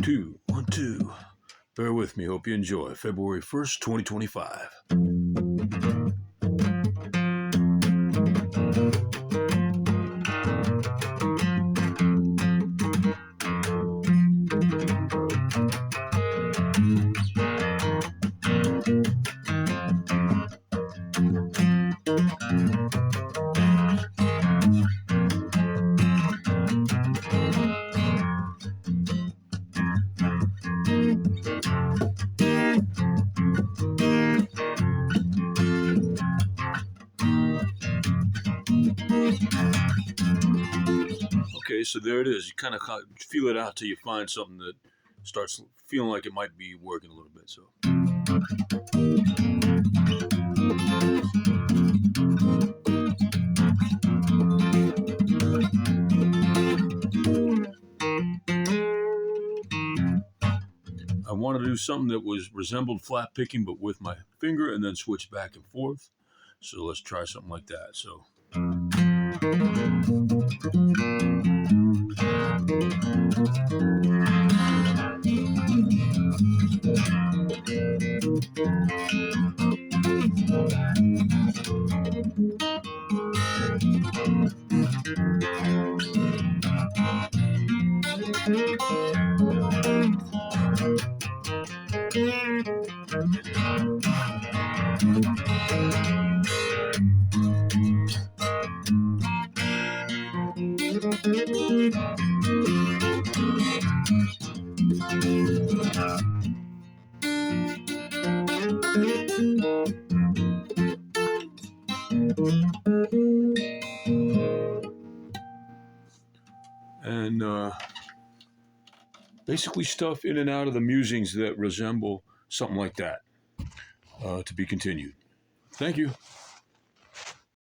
2, 1, 2. Bear with me. Hope you enjoy. February 1st, 2025. Okay, so there it is. You kind of feel it out till you find something that starts feeling like it might be working a little bit. So. I wanted to do something that resembled flat picking, but with my finger, and then switch back and forth. So let's try something like that. So. And basically stuff in and out of the musings that resemble something like that. To be continued. Thank you.